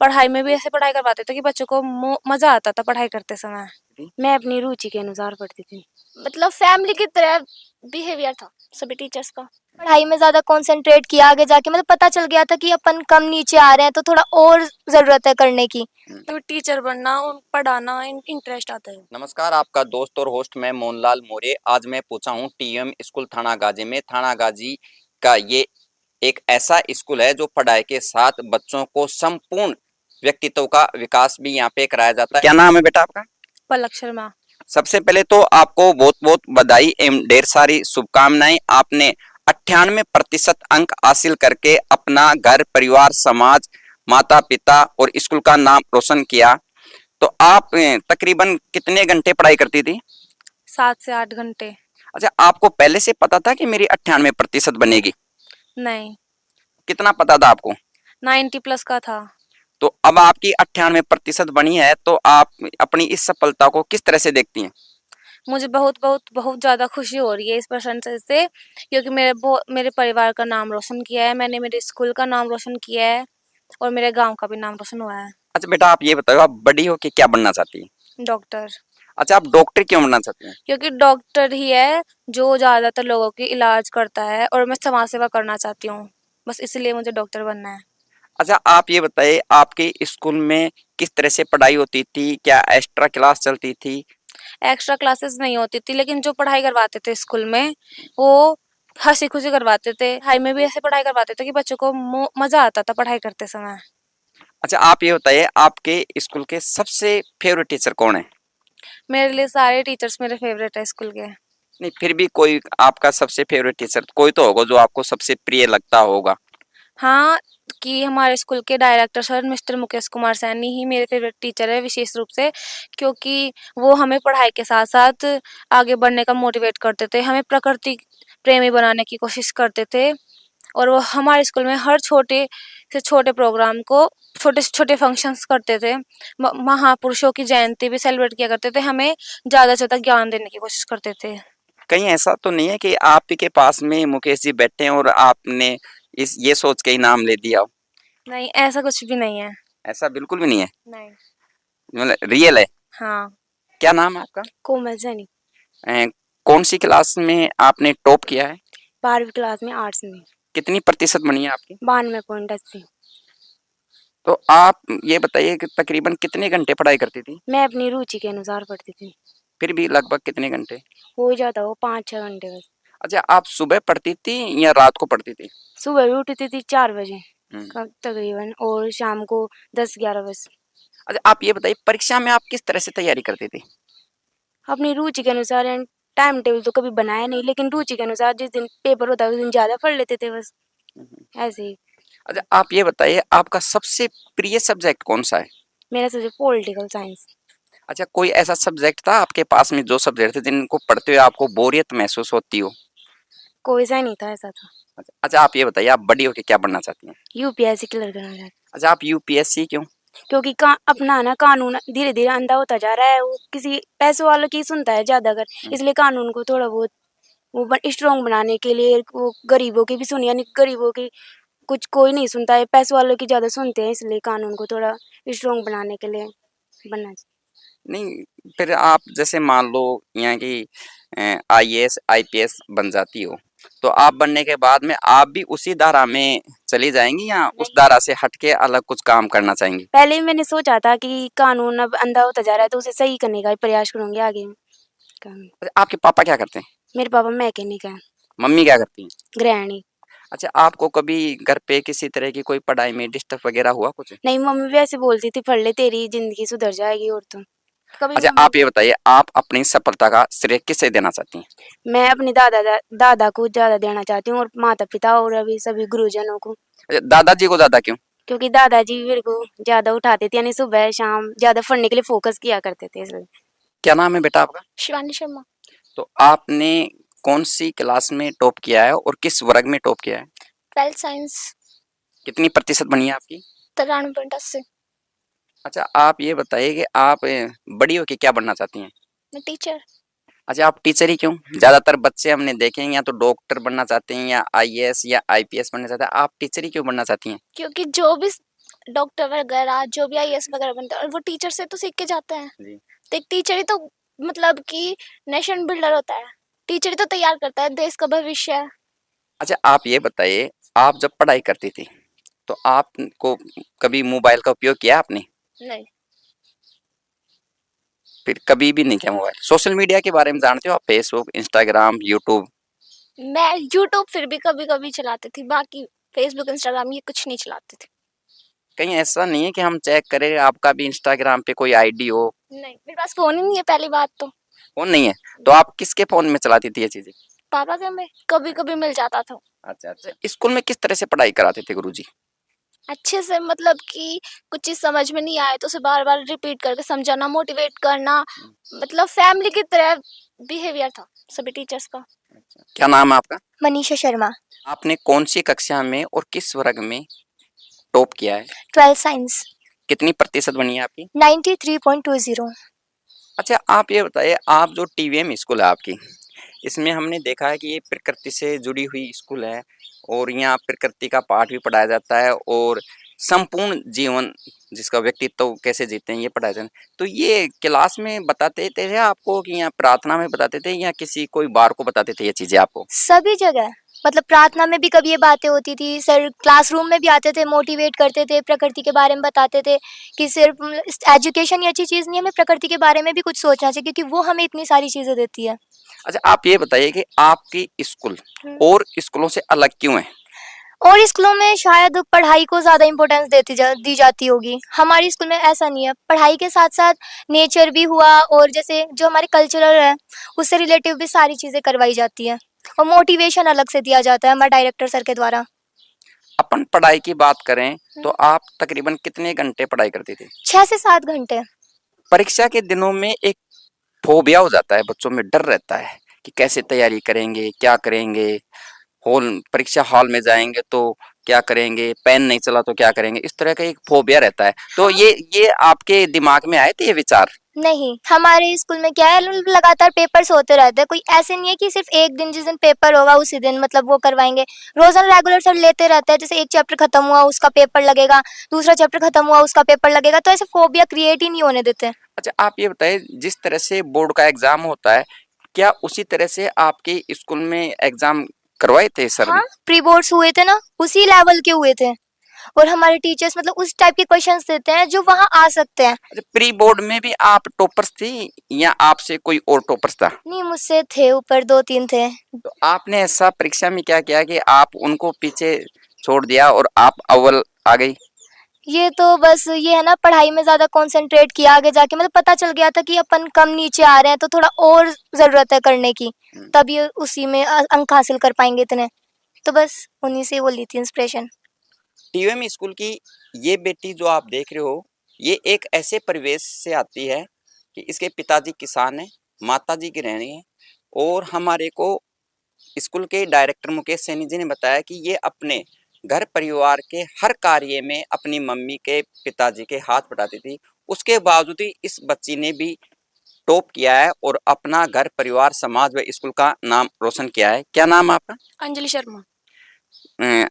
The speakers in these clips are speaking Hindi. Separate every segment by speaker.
Speaker 1: पढ़ाई में भी ऐसे पढ़ाई करवाते थे कि बच्चों को मजा आता था पढ़ाई करते समय। मैं अपनी रुचि के अनुसार पढ़ती थी।
Speaker 2: मतलब फैमिली की तरह बिहेवियर था सभी टीचर्स का। पढ़ाई में ज्यादा कंसंट्रेट किया, आगे जाके मतलब पता चल गया था कि अपन कम नीचे आ रहे हैं तो थोड़ा और जरूरत है करने की।
Speaker 1: तो टीचर बनना और पढ़ाना इंटरेस्ट आता है।
Speaker 3: नमस्कार, आपका दोस्त और होस्ट मैं मोहनलाल मौर्य। आज मैं पहुंचा हूं टीएम स्कूल थाना गाजी में। थाना गाजी का ये एक ऐसा स्कूल है जो पढ़ाई के साथ बच्चों को संपूर्ण व्यक्तित्व का विकास भी यहाँ पे कराया जाता है। क्या नाम है बेटा आपका?
Speaker 1: पलक शर्मा।
Speaker 3: सबसे पहले तो आपको बहुत बहुत बधाई एवं ढेर सारी शुभकामनाएं। आपने 98% अंक हासिल करके अपना घर, परिवार, समाज, माता पिता और स्कूल का नाम रोशन किया। तो आप तकरीबन कितने घंटे पढ़ाई करती थी?
Speaker 1: 7 से 8 घंटे।
Speaker 3: अच्छा, आपको पहले से पता था कि मेरी 98% बनेगी?
Speaker 1: नहीं,
Speaker 3: कितना पता था आपको?
Speaker 1: 90+ का था।
Speaker 3: तो अब आपकी 98% बनी है, तो आप अपनी इस सफलता को किस तरह से देखती हैं?
Speaker 1: मुझे बहुत बहुत बहुत ज़्यादा खुशी हो रही है इस प्रशंसा से, क्योंकि मेरे परिवार का नाम रोशन किया है मैंने, मेरे स्कूल का नाम रोशन किया है और मेरे गांव का भी नाम रोशन हुआ है।
Speaker 3: अच्छा बेटा, आप ये बताओ, आप बड़ी होके क्या बनना चाहती हैं?
Speaker 1: डॉक्टर।
Speaker 3: अच्छा, आप डॉक्टर क्यों बनना चाहती हैं?
Speaker 1: क्योंकि डॉक्टर ही है जो ज़्यादातर लोगों की इलाज करता है और मैं समाज सेवा करना चाहती हूँ, बस इसलिए मुझे डॉक्टर बनना है।
Speaker 3: अच्छा, आप ये बताइए, आपके स्कूल में किस तरह से पढ़ाई होती थी? क्या एक्स्ट्रा क्लास चलती थी?
Speaker 1: एक्स्ट्रा क्लासेस नहीं होती थी, लेकिन जो पढ़ाई करवाते थे स्कूल में वो हंसी खुशी करवाते थे। पढ़ाई में भी ऐसे पढ़ाई करवाते थे कि बच्चों को मजा आता था पढ़ाई करते समय।
Speaker 3: अच्छा, आप ये बताइए, आपके स्कूल के सबसे फेवरेट टीचर कौन है?
Speaker 1: मेरे लिए सारे टीचर्स मेरे फेवरेट है स्कूल के।
Speaker 3: नहीं, फिर भी कोई आपका सबसे फेवरेट टीचर कोई तो होगा जो आपको सबसे प्रिय लगता होगा।
Speaker 1: हाँ, कि हमारे स्कूल के director sir mister Mukesh Kumar Saini ही मेरे फेवरेट टीचर है विशेष रूप से, क्योंकि वो हमें पढ़ाई के साथ साथ आगे बढ़ने का मोटिवेट करते थे, हमें प्रकृति प्रेमी बनाने की कोशिश करते थे और वो हमारे स्कूल में हर छोटे से छोटे प्रोग्राम को, छोटे से छोटे फंक्शंस करते थे। महापुरुषों की जयंती भी सेलिब्रेट किया करते थे, हमें ज़्यादा से ज़्यादा ज्ञान देने की कोशिश करते थे।
Speaker 3: कहीं ऐसा तो नहीं है कि आप ही के पास में मुकेश जी बैठे हैं और आपने इस ये सोच के ही नाम ले दिया हो?
Speaker 1: नहीं, ऐसा कुछ भी नहीं है।
Speaker 3: ऐसा बिल्कुल भी नहीं है,
Speaker 1: नहीं।
Speaker 3: मतलब रियल है।
Speaker 1: हाँ।
Speaker 3: क्या नाम है आपका?
Speaker 1: कोमल सैनी।
Speaker 3: अ, कौन सी क्लास में आपने टॉप किया है?
Speaker 1: 12वीं क्लास में आर्ट्स में।
Speaker 3: कितनी प्रतिशत बनी है आपकी?
Speaker 1: 92.80।
Speaker 3: तो आप ये बताइए कि तकरीबन कितने घंटे पढ़ाई करती थी?
Speaker 1: मैं अपनी रुचि के अनुसार पढ़ती थी।
Speaker 3: फिर भी लगभग कितने घंटे?
Speaker 1: हो जाता वो 5-6 घंटे बस।
Speaker 3: अच्छा, आप सुबह पढ़ती थी या रात को पढ़ती थी?
Speaker 1: सुबह भी उठती थी 4 बजे
Speaker 3: हम्म।
Speaker 1: तकरीबन, और शाम को 10-11 बजे।
Speaker 3: अच्छा, आप ये बताइए, परीक्षा में आप किस तरह से तैयारी करती थी?
Speaker 1: अपनी रुचि के अनुसार, एंड टाइम टेबल तो कभी बनाया नहीं, लेकिन रुचि के अनुसार जिस दिन पेपर होता है उस दिन ज़्यादा पढ़ लेते थे बस, ऐसे ही।
Speaker 3: अच्छा, आप ये बताइए, आपका सबसे प्रिय सब्जेक्ट कौन सा है?
Speaker 1: मेरा सब्जेक्ट पॉलिटिकल साइंस।
Speaker 3: अच्छा, कोई ऐसा सब्जेक्ट था आपके पास में, जो सब्जेक्ट थे जिनको पढ़ते हुए आपको बोरियत महसूस होती हो?
Speaker 1: कोई सा नहीं था, ऐसा था।
Speaker 3: अच्छा, आप ये बताइए, आप बड़ी होके क्या बनना चाहती हैं?
Speaker 1: यूपीएससी क्लियर करना चाहती।
Speaker 3: अच्छा, आप यूपीएससी क्यों?
Speaker 1: क्योंकि अपना ना कानून धीरे धीरे अंधा होता जा रहा है, वो किसी पैसों वालों की सुनता है ज़्यादातर, इसलिए कानून को थोड़ा बहुत वो स्ट्रॉन्ग बनाने के लिए वो गरीबों की भी सुनी, यानी गरीबों की कुछ कोई नहीं सुनता है, पैसों वालों की ज़्यादा सुनते हैं, इसलिए कानून को थोड़ा स्ट्रॉन्ग बनाने के लिए बनना चाहिए।
Speaker 3: नहीं, फिर आप जैसे मान लो यहाँ की आईएएस आईपीएस बन जाती हो, तो आप बनने के बाद में आप भी उसी धारा में चली जाएंगी या उस धारा से हटके अलग कुछ काम करना चाहेंगी?
Speaker 1: पहले ही मैंने सोचा था कि कानून अब अंधा होता जा रहा है तो उसे सही करने का ही प्रयास करूंगी आगे।
Speaker 3: अच्छा, आपके पापा क्या करते हैं?
Speaker 1: मेरे पापा मैकेनिक है।
Speaker 3: मम्मी क्या करती हैं?
Speaker 1: गृहिणी।
Speaker 3: अच्छा, आपको कभी घर पे किसी तरह की कोई पढ़ाई में डिस्टर्ब वगैरह हुआ कुछ?
Speaker 1: नहीं, मम्मी भी ऐसे बोलती थी, पढ़ ले तेरी जिंदगी सुधर जाएगी, और तुम कभी
Speaker 3: अच्छा,
Speaker 1: मम्मी।
Speaker 3: आप ये बताइए, आप अपनी सफलता का श्रेय किसे देना चाहती हैं?
Speaker 1: मैं अपने दादा को ज़्यादा देना चाहती हूँ, और माता पिता और अभी सभी गुरुजनों को।
Speaker 3: अच्छा, दादाजी को ज्यादा क्यों?
Speaker 1: क्योंकि दादाजी मेरे को ज़्यादा उठाते थे, यानी सुबह शाम ज़्यादा पढ़ने के लिए फोकस किया करते थे, इसलिए।
Speaker 3: क्या नाम है बेटा आपका?
Speaker 2: शिवानी शर्मा।
Speaker 3: तो आपने कौन सी क्लास में टॉप किया है और किस वर्ग में टॉप किया है?
Speaker 2: 12th science.
Speaker 3: कितनी प्रतिशत बनी है आपकी?
Speaker 2: 93.80।
Speaker 3: अच्छा, आप ये बताइए कि आप बड़ी होके क्या बनना चाहती हैं?
Speaker 2: मैं टीचर।
Speaker 3: अच्छा, आप टीचर ही क्यों? ज्यादातर बच्चे हमने देखे हैं या तो डॉक्टर बनना चाहते हैं या आईएएस या आईपीएस बनना चाहते हैं, आप टीचर ही क्यों बनना चाहती हैं?
Speaker 2: क्योंकि जो भी डॉक्टर वगैरह जो भी आईएएस वगैरह बनते हैं, और वो टीचर से तो सीख के जाते हैं।
Speaker 3: जी।
Speaker 2: तो एक टीचर ही तो मतलब कि नेशन बिल्डर होता है, टीचर ही तो तैयार करता है देश का भविष्य।
Speaker 3: अच्छा, आप ये बताइए, आप जब पढ़ाई करती थी तो आपको कभी मोबाइल का उपयोग किया आपने?
Speaker 2: नहीं,
Speaker 3: फिर कभी भी नहीं किया मोबाइल? सोशल मीडिया के बारे में जानते हो आप? Facebook, Instagram, YouTube?
Speaker 2: मैं यूट्यूब फिर भी कभी कभी चलाती थी, बाकी फेसबुक इंस्टाग्राम ये कुछ नहीं चलाती थी।
Speaker 3: कहीं ऐसा नहीं है कि हम चेक करें आपका भी इंस्टाग्राम पे कोई आईडी हो?
Speaker 2: नहीं, मेरे पास फोन ही नहीं है पहली बात तो।
Speaker 3: फोन नहीं है तो आप किसके फोन में चलाती थी ये चीजें?
Speaker 2: पापा के में कभी कभी मिल जाता था।
Speaker 3: अच्छा अच्छा, स्कूल में किस तरह से पढ़ाई कराते थे गुरुजी?
Speaker 2: अच्छे से, मतलब कि कुछ चीज समझ में नहीं आए तो उसे बार बार रिपीट करके समझाना, मोटिवेट करना, मतलब फैमिली की तरह बिहेवियर था सभी टीचर्स का।
Speaker 3: क्या नाम है आपका?
Speaker 2: मनीषा शर्मा।
Speaker 3: आपने कौन सी कक्षा में और किस वर्ग में टॉप किया है?
Speaker 2: 12 साइंस।
Speaker 3: कितनी प्रतिशत बनी है आपकी?
Speaker 2: 93.20।
Speaker 3: अच्छा, आप ये बताइए, आप जो टीवीएम स्कूल है आपकी, इसमें हमने देखा है कि ये प्रकृति से जुड़ी हुई स्कूल है और यहाँ प्रकृति का पाठ भी पढ़ाया जाता है और संपूर्ण जीवन जिसका व्यक्तित्व कैसे जीते हैं ये पढ़ाया जाता है। तो ये क्लास में बताते थे आपको कि यहाँ प्रार्थना में बताते थे या किसी कोई बार को बताते थे ये चीजें आपको?
Speaker 2: सभी जगह, मतलब प्रार्थना में भी कभी ये बातें होती थी, सर क्लासरूम में भी आते थे, मोटिवेट करते थे, प्रकृति के बारे में बताते थे कि सिर्फ एजुकेशन ही अच्छी चीज़ नहीं है, हमें प्रकृति के बारे में भी कुछ सोचना चाहिए क्योंकि वो हमें इतनी सारी चीज़ें देती है।
Speaker 3: अच्छा, आप ये बताइए कि आपकी स्कूल और स्कूलों से अलग क्यों है?
Speaker 2: और स्कूलों में शायद पढ़ाई को ज़्यादा इम्पोर्टेंस दी जाती होगी, हमारी स्कूल में ऐसा नहीं है। पढ़ाई के साथ साथ नेचर भी हुआ और जैसे जो हमारे कल्चरल है उससे रिलेटिव भी सारी चीज़ें करवाई जाती है और मोटिवेशन अलग से दिया जाता है हमारे डायरेक्टर सर के द्वारा।
Speaker 3: अपन पढ़ाई की बात करें तो आप तकरीबन कितने घंटे पढ़ाई करती थी?
Speaker 2: 6 से 7 घंटे।
Speaker 3: परीक्षा के दिनों में एक फोबिया हो जाता है, बच्चों में डर रहता है कि कैसे तैयारी करेंगे, क्या करेंगे, परीक्षा हॉल में जाएंगे तो क्या करेंगे, पेन नहीं चला तो क्या करेंगे, इस तरह का एक फोबिया रहता है। तो ये आपके दिमाग में आए थे ये विचार?
Speaker 2: नहीं, हमारे स्कूल में क्या है, लगातार पेपर्स होते रहते हैं, कोई ऐसे नहीं है कि सिर्फ एक दिन जिस दिन पेपर होगा उसी दिन मतलब वो करवाएंगे। रोजाना रेगुलर सर लेते रहते हैं, जैसे एक चैप्टर खत्म हुआ उसका पेपर लगेगा, दूसरा चैप्टर खत्म हुआ उसका पेपर लगेगा, तो ऐसे फोबिया क्रिएट ही नहीं होने देते।
Speaker 3: अच्छा, आप ये बताइए, जिस तरह से बोर्ड का एग्जाम होता है क्या उसी तरह से आपके स्कूल में एग्जाम करवाए थे सर ने?
Speaker 2: हाँ, प्री बोर्ड्स हुए थे ना, उसी लेवल के हुए थे और हमारे टीचर्स मतलब उस टाइप के क्वेश्चंस देते हैं जो वहाँ आ सकते हैं।
Speaker 3: अच्छा, प्री बोर्ड में भी आप टॉपर्स थी या आपसे कोई और टॉपर्स था?
Speaker 2: नहीं, मुझसे थे ऊपर 2-3 थे।
Speaker 3: तो आपने ऐसा परीक्षा में क्या किया कि आप उनको पीछे छोड़ दिया और आप अव्वल आ गई?
Speaker 2: ये तो बस ये है ना, पढ़ाई में ज्यादा कंसंट्रेट किया, आगे जाके मतलब पता चल गया था कि अपन कम नीचे आ रहे हैं तो थोड़ा और जरूरत है करने की, तब ये उसी में अंक हासिल कर पाएंगे इतने, तो बस उन्हीं से वो ली थी इंस्पिरेशन।
Speaker 3: टीवीएम स्कूल की ये बेटी जो आप देख रहे हो, ये एक ऐसे परिवेश से आती है कि इसके पिताजी किसान हैं, माताजी गृहिणी हैं और हमारे को स्कूल के डायरेक्टर मुकेश सैनी जी ने बताया कि ये अपने घर परिवार के हर कार्य में अपनी मम्मी के पिताजी के हाथ बटाती थी। उसके बावजूद ही इस बच्ची ने भी टॉप किया है और अपना घर परिवार समाज व स्कूल का नाम रोशन किया है। क्या नाम है आपका?
Speaker 1: अंजलि शर्मा।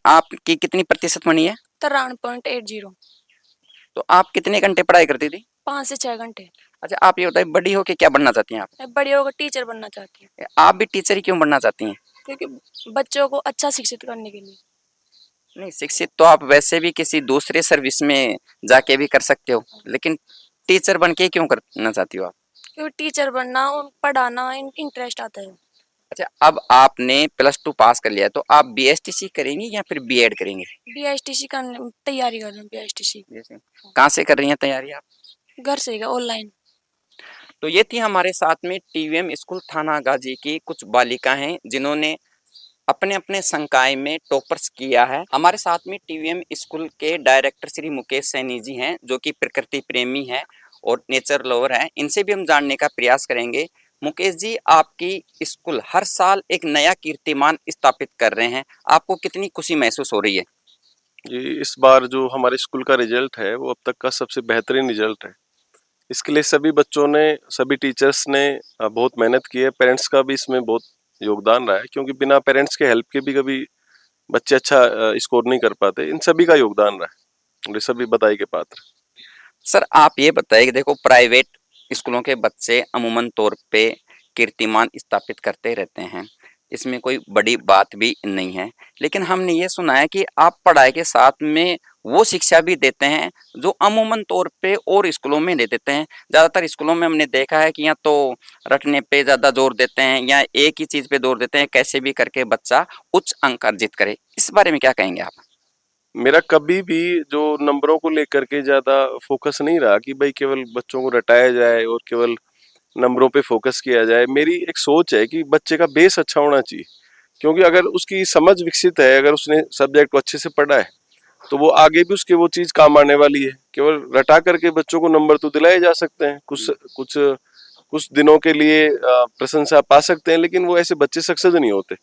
Speaker 3: आपकी कितनी प्रतिशत बनी है?
Speaker 1: 93.80।
Speaker 3: तो आप कितने घंटे पढ़ाई करती थी?
Speaker 1: 5 से 6 घंटे।
Speaker 3: अच्छा, आप ये बताइए, बड़ी होके क्या बनना चाहती हैं आप?
Speaker 1: मैं बड़ी होकर टीचर बनना चाहती हूँ
Speaker 3: आप भी टीचर ही क्यों बनना चाहती हैं?
Speaker 1: क्योंकि बच्चों को अच्छा शिक्षित करने के लिए।
Speaker 3: नहीं, शिक्षित तो आप वैसे भी किसी दूसरे सर्विस में जाके भी कर सकते हो, लेकिन टीचर बन के क्यों करना चाहती हो आप?
Speaker 1: क्योंकि टीचर बनना और पढ़ाना इंटरेस्ट आता है।
Speaker 3: अच्छा, अब आपने +2 पास कर लिया है तो आप बीएसटीसी करेंगी या फिर बीएड करेंगे?
Speaker 1: बीएसटीसी करने तैयारी कर रही हूँ। बीएसटीसी
Speaker 3: कहाँ से कर रही हैं तैयारी आप?
Speaker 1: घर से ऑनलाइन।
Speaker 3: तो ये थी हमारे साथ में टीवीएम स्कूल थाना गाजी की कुछ बालिका हैं जिन्होंने अपने अपने संकाय में टॉपर्स किया है। हमारे साथ में टीवीएम स्कूल के डायरेक्टर श्री मुकेश सैनी जी हैं जो कि प्रकृति प्रेमी हैं और नेचर लवर हैं। इनसे भी हम जानने का प्रयास करेंगे। मुकेश जी, आपकी स्कूल हर साल एक नया कीर्तिमान स्थापित कर रहे हैं, आपको कितनी खुशी महसूस हो रही है?
Speaker 4: जी, इस बार जो हमारे स्कूल का रिजल्ट है वो अब तक का सबसे बेहतरीन रिजल्ट है। इसके लिए सभी बच्चों ने, सभी टीचर्स ने बहुत मेहनत की है। पेरेंट्स का भी इसमें बहुत योगदान रहा है क्योंकि बिना पेरेंट्स के हेल्प के भी कभी बच्चे अच्छा स्कोर नहीं कर पाते। इन सभी का योगदान रहा है। और ये सभी बधाई के पात्र।
Speaker 3: सर आप ये बताइए कि देखो प्राइवेट स्कूलों के बच्चे अमूमन तौर पे कीर्तिमान स्थापित करते रहते हैं, इसमें कोई बड़ी बात भी नहीं है। लेकिन हमने ये सुना है कि आप पढ़ाई के साथ में वो शिक्षा भी देते हैं जो अमूमन तौर पे और स्कूलों में नहीं देते हैं। ज़्यादातर स्कूलों में हमने देखा है कि या तो रटने पे ज़्यादा जोर देते हैं या एक ही चीज़ पे जोर देते हैं, कैसे भी करके बच्चा उच्च अंक अर्जित करे। इस बारे में क्या कहेंगे आप?
Speaker 4: मेरा कभी भी जो नंबरों को लेकर के ज़्यादा फोकस नहीं रहा कि भाई केवल बच्चों को रटाया जाए और केवल नंबरों पे फोकस किया जाए। मेरी एक सोच है कि बच्चे का बेस अच्छा होना चाहिए, क्योंकि अगर उसकी समझ विकसित है, अगर उसने सब्जेक्ट को अच्छे से पढ़ा है, तो वो आगे भी उसके वो चीज़ काम आने वाली है। केवल रटा करके बच्चों को नंबर तो दिलाए जा सकते हैं, कुछ कुछ कुछ दिनों के लिए प्रशंसा पा सकते हैं, लेकिन वो ऐसे बच्चे सक्सेस नहीं होते।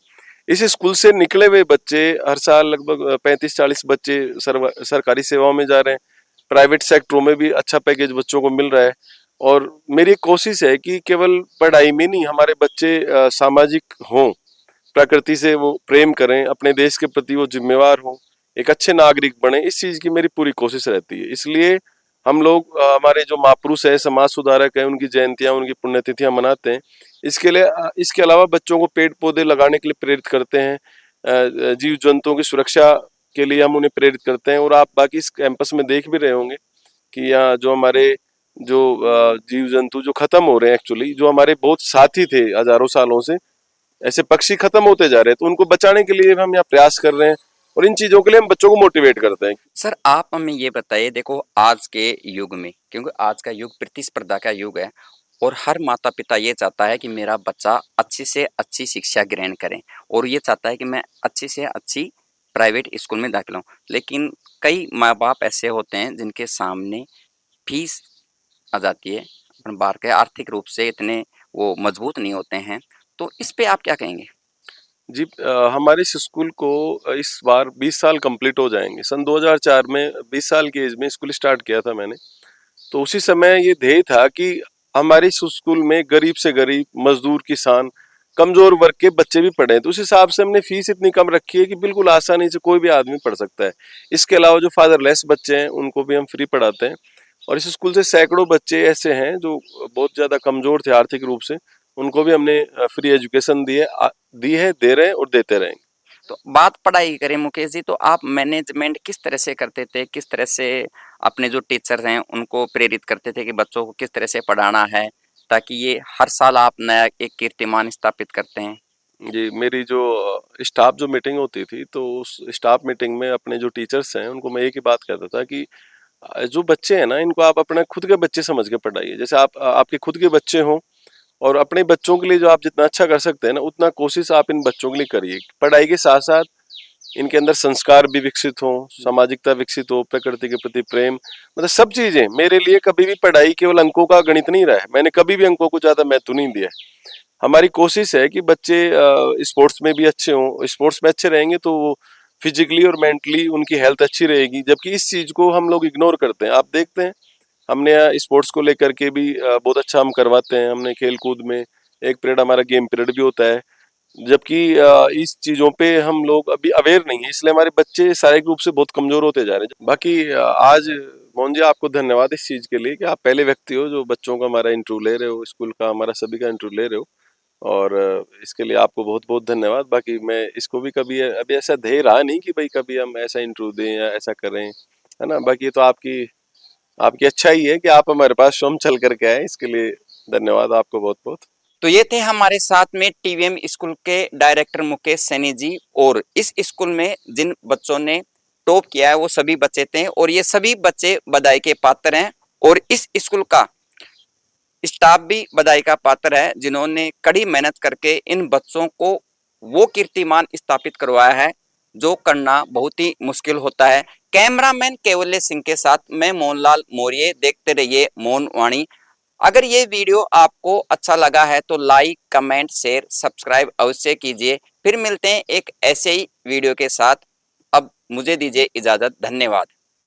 Speaker 4: इस स्कूल से निकले हुए बच्चे हर साल लगभग 35-40 बच्चे सरकारी सेवाओं में जा रहे हैं, प्राइवेट सेक्टरों में भी अच्छा पैकेज बच्चों को मिल रहा है। और मेरी कोशिश है कि केवल पढ़ाई में नहीं, हमारे बच्चे सामाजिक हों, प्रकृति से वो प्रेम करें, अपने देश के प्रति वो जिम्मेवार हों, एक अच्छे नागरिक बने। इस चीज़ की मेरी पूरी कोशिश रहती है। इसलिए हम लोग हमारे जो महापुरुष है, समाज सुधारक है, उनकी जयंतियाँ, उनकी पुण्यतिथियाँ मनाते हैं। इसके लिए इसके अलावा बच्चों को पेड़ पौधे लगाने के लिए प्रेरित करते हैं, जीव जंतुओं की सुरक्षा के लिए हम उन्हें प्रेरित करते हैं। और आप बाकी इस कैंपस में देख भी रहे होंगे कि यहाँ जो हमारे जो जीव जंतु जो खत्म हो रहे हैं, एक्चुअली जो हमारे बहुत साथी थे हजारों सालों से, ऐसे पक्षी खत्म होते जा रहे हैं, तो उनको बचाने के लिए हम यहाँ प्रयास कर रहे हैं और इन चीजों के लिए हम बच्चों को मोटिवेट करते हैं।
Speaker 3: सर आप हमें ये बताइए, देखो आज के युग में, क्योंकि आज का युग प्रतिस्पर्धा का युग है और हर माता पिता ये चाहता है कि मेरा बच्चा अच्छी से अच्छी शिक्षा ग्रहण करें और ये चाहता है कि मैं अच्छी से अच्छी प्राइवेट स्कूल में दाखिल हूँ। लेकिन कई माँ बाप ऐसे होते हैं जिनके सामने फीस आ जाती है, अपन बाहर के आर्थिक रूप से इतने वो मजबूत नहीं होते हैं, तो इस पे आप क्या कहेंगे?
Speaker 4: जी, हमारे इस स्कूल को इस बार 20 साल कंप्लीट हो जाएंगे। सन 2004 में 20 साल की एज में स्कूल स्टार्ट किया था मैंने। तो उसी समय ये ध्येय था कि हमारे इस स्कूल में गरीब से गरीब, मजदूर, किसान, कमजोर वर्ग के बच्चे भी पढ़े। तो उस हिसाब से हमने फीस इतनी कम रखी है कि बिल्कुल आसानी से कोई भी आदमी पढ़ सकता है। इसके अलावा जो फादरलेस बच्चे हैं उनको भी हम फ्री पढ़ाते हैं। और इस स्कूल से सैकड़ों बच्चे ऐसे हैं जो बहुत ज्यादा कमजोर थे आर्थिक रूप से, उनको भी हमने फ्री एजुकेशन दी है, दे रहे हैं और देते रहेंगे।
Speaker 3: तो बात पढ़ाई की करें मुकेश जी, तो आप मैनेजमेंट किस तरह से करते थे? किस तरह से अपने जो टीचर हैं उनको प्रेरित करते थे कि बच्चों को किस तरह से पढ़ाना है, ताकि ये हर साल आप नया एक कीर्तिमान स्थापित करते हैं?
Speaker 4: जी, मेरी जो स्टाफ जो मीटिंग होती थी, तो उस स्टाफ मीटिंग में अपने जो टीचर्स हैं उनको मैं एक ही बात कहता था कि जो बच्चे हैं ना, इनको आप अपने खुद के बच्चे समझ के पढ़ाइए। जैसे आप आपके खुद के बच्चे हों, और अपने बच्चों के लिए जो आप जितना अच्छा कर सकते हैं ना, उतना कोशिश आप इन बच्चों के लिए करिए। पढ़ाई के साथ साथ इनके अंदर संस्कार भी विकसित हो, सामाजिकता विकसित हो, प्रकृति के प्रति प्रेम, मतलब सब चीजें। मेरे लिए कभी भी पढ़ाई केवल अंकों का गणित नहीं रहा है। मैंने कभी भी अंकों को ज्यादा महत्व नहीं दिया है। हमारी कोशिश है कि बच्चे स्पोर्ट्स में भी अच्छे हों। स्पोर्ट्स में अच्छे रहेंगे तो वो फिजिकली और मेंटली उनकी हेल्थ अच्छी रहेगी, जबकि इस चीज को हम लोग इग्नोर करते हैं। आप देखते हैं हमने यहाँ स्पोर्ट्स को लेकर के भी बहुत अच्छा हम करवाते हैं। हमने खेल कूद में एक पीरियड हमारा गेम पीरियड भी होता है, जबकि इस चीजों पे हम लोग अभी अवेयर नहीं है, इसलिए हमारे बच्चे शारीरिक रूप से बहुत कमजोर होते जा रहे हैं। बाकी आज मोहन जी आपको धन्यवाद इस चीज के लिए कि आप पहले व्यक्ति हो जो बच्चों का हमारा इंटरव्यू ले रहे हो, स्कूल का हमारा सभी का इंटरव्यू ले रहे हो, और इसके लिए आपको बहुत बहुत धन्यवाद। बाकी मैं इसको भी कभी अभी ऐसा ध्येय रहा नहीं कि भाई कभी हम ऐसा इंटरव्यू दें या ऐसा करें, है ना। बाकी ये तो आपकी आपकी अच्छा ही है कि आप हमारे पास स्वयं चल करके आए, इसके लिए धन्यवाद आपको बहुत बहुत।
Speaker 3: तो ये थे हमारे साथ में टीवीएम स्कूल के डायरेक्टर मुकेश सैनी जी, और इस स्कूल में जिन बच्चों ने टॉप किया है वो सभी बच्चे थे और ये सभी बच्चे बधाई के पात्र हैं। और इस स्कूल का स्टाफ भी बधाई का पात्र है जिन्होंने कड़ी मेहनत करके इन बच्चों को वो कीर्तिमान स्थापित करवाया है जो करना बहुत ही मुश्किल होता है। कैमरामैन केवल्य सिंह के साथ मैं मोहनलाल मौर्य, देखते रहिए मौन वाणी। अगर ये वीडियो आपको अच्छा लगा है तो लाइक, कमेंट, शेयर, सब्सक्राइब अवश्य कीजिए। फिर मिलते हैं एक ऐसे ही वीडियो के साथ। अब मुझे दीजिए इजाजत। धन्यवाद।